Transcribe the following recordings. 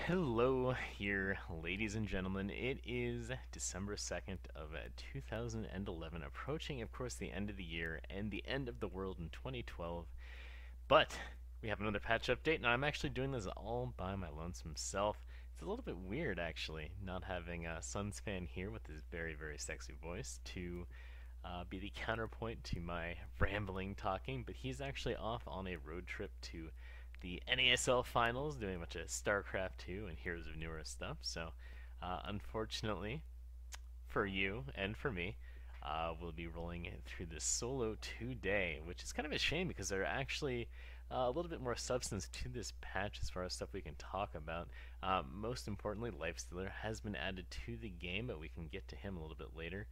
Hello here, ladies and gentlemen. It is December 2nd of 2011, approaching, of course, the end of the year and the end of the world in 2012. But we have another patch update, and I'm actually doing this all by my lonesome self. It's a little bit weird, actually, not having Sunspan here with his very, very sexy voice to be the counterpoint to my rambling talking, but he's actually off on a road trip to the NASL finals, doing a bunch of StarCraft 2 and Heroes of Newer stuff. So, unfortunately for you and for me, we'll be rolling through this solo today, which is kind of a shame because there are actually a little bit more substance to this patch as far as stuff we can talk about. Most importantly, Lifestealer has been added to the game, but we can get to him a little bit later.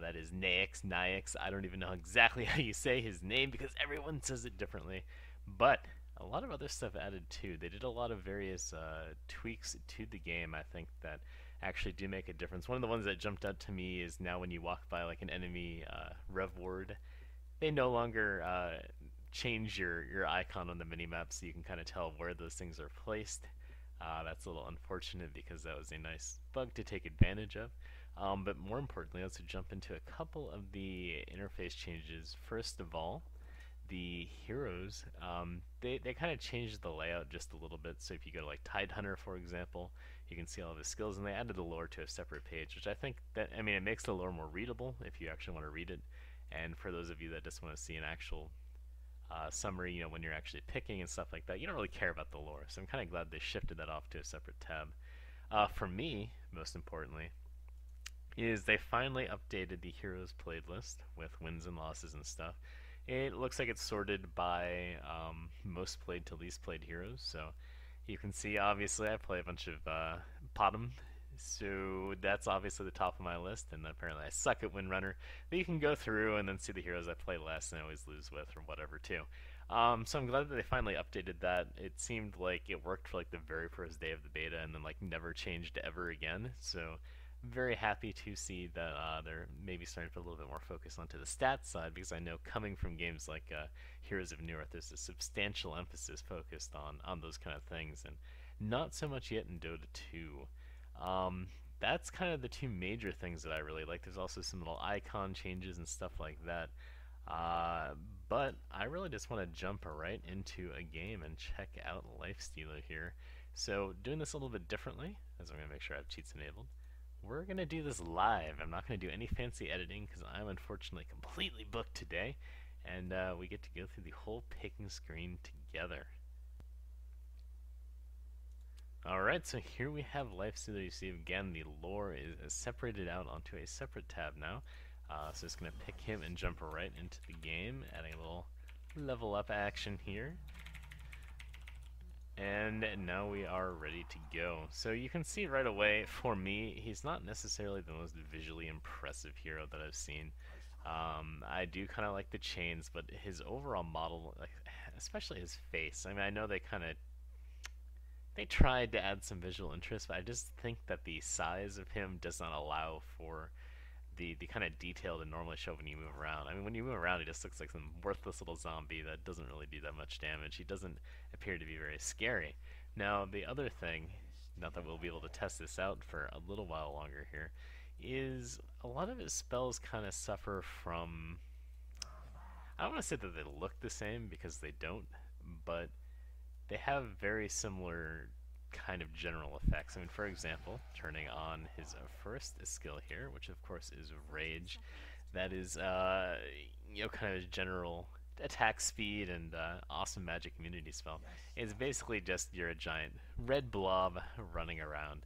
That is Nix. I don't even know exactly how you say his name because everyone says it differently. But a lot of other stuff added too. They did a lot of various tweaks to the game, I think, that actually do make a difference. One of the ones that jumped out to me is now when you walk by like an enemy rev ward, they no longer change your icon on the minimap, so you can kind of tell where those things are placed. That's a little unfortunate because that was a nice bug to take advantage of. But more importantly, let's jump into a couple of the interface changes. First of all, the heroes, they kind of changed the layout just a little bit. So if you go to like Tidehunter, for example, you can see all of his skills, and they added the lore to a separate page, which I think that, I mean, it makes the lore more readable if you actually want to read it. And for those of you that just want to see an actual summary, you know, when you're actually picking and stuff like that, you don't really care about the lore. So I'm kind of glad they shifted that off to a separate tab. For me, most importantly, is they finally updated the heroes playlist with wins and losses and stuff. It looks like it's sorted by most played to least played heroes. So you can see, obviously, I play a bunch of Potom, so that's obviously the top of my list, and apparently I suck at Windrunner. But you can go through and then see the heroes I play less and I always lose with or whatever too. So I'm glad that they finally updated that. It seemed like it worked for like the very first day of the beta and then like never changed ever again. So very happy to see that they're maybe starting to put a little bit more focus onto the stats side, because I know coming from games like Heroes of Newer, there's a substantial emphasis focused on those kind of things, and not so much yet in Dota 2. That's kind of the two major things that I really like. There's also some little icon changes and stuff like that. But I really just want to jump right into a game and check out Lifestealer here. So doing this a little bit differently, as I'm going to make sure I have cheats enabled. We're going to do this live. I'm not going to do any fancy editing because I'm unfortunately completely booked today, and we get to go through the whole picking screen together. Alright, so here we have Lifestealer. You see again the lore is separated out onto a separate tab now. So it's going to pick him and jump right into the game, adding a little level up action here. And now we are ready to go. So you can see right away, for me, he's not necessarily the most visually impressive hero that I've seen. I do kind of like the chains, but his overall model, like, especially his face, I mean, I know they tried to add some visual interest, but I just think that the size of him does not allow for the kind of detail to normally show when you move around. I mean, when you move around, he just looks like some worthless little zombie that doesn't really do that much damage. He doesn't appear to be very scary. Now, the other thing, not that we'll be able to test this out for a little while longer here, is a lot of his spells kind of suffer from... I don't want to say that they look the same, because they don't, but they have very similar kind of general effects. I mean, for example, turning on his first skill here, which of course is Rage, that is, you know, kind of general attack speed and awesome magic immunity spell. It's basically just you're a giant red blob running around,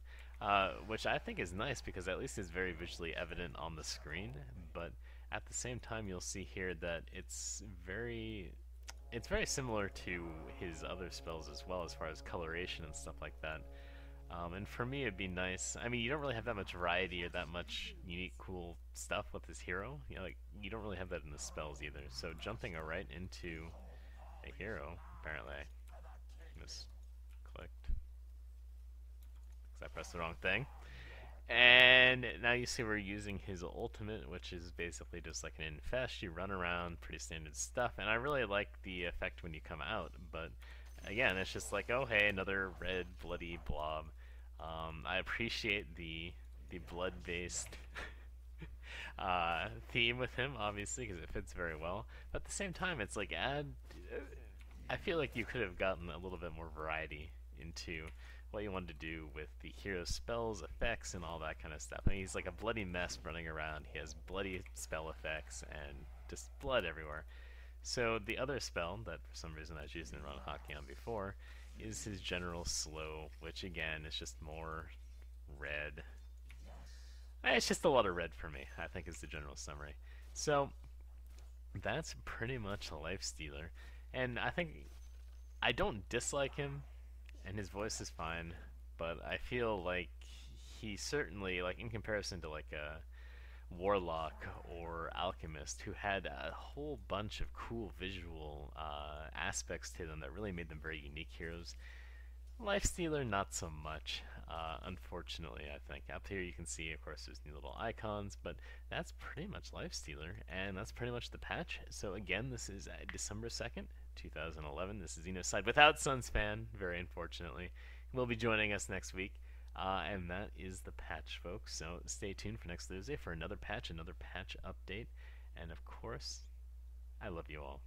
which I think is nice because at least it's very visually evident on the screen, but at the same time you'll see here that it's very similar to his other spells as well, as far as coloration and stuff like that. And for me, it'd be nice. I mean, you don't really have that much variety or that much unique, cool stuff with this hero. You know, like, you don't really have that in the spells either. So jumping right into a hero, apparently, I misclicked because I pressed the wrong thing. And now you see we're using his ultimate, which is basically just like an infest. You run around, pretty standard stuff. And I really like the effect when you come out, but again, it's just like, oh hey, another red bloody blob. I appreciate the blood-based theme with him, obviously, because it fits very well. But at the same time, it's like add. I feel like you could have gotten a little bit more variety into what you wanted to do with the hero's spells, effects, and all that kind of stuff. I mean, he's like a bloody mess running around. He has bloody spell effects and just blood everywhere. So the other spell that for some reason I was using to run hockey on before is his general slow, which again is just more red. It's just a lot of red for me, I think is the general summary. So that's pretty much a life stealer. And I think I don't dislike him, and his voice is fine, but I feel like he certainly, like in comparison to like a warlock or alchemist, who had a whole bunch of cool visual aspects to them that really made them very unique heroes. Lifestealer, not so much. Unfortunately, I think. Up here you can see, of course, there's new little icons, but that's pretty much Lifestealer, and that's pretty much the patch. So again, this is December 2nd, 2011. This is Xenoside without Sunspan, very unfortunately. Will be joining us next week. And that is the patch, folks. So stay tuned for next Thursday for another patch update. And of course, I love you all.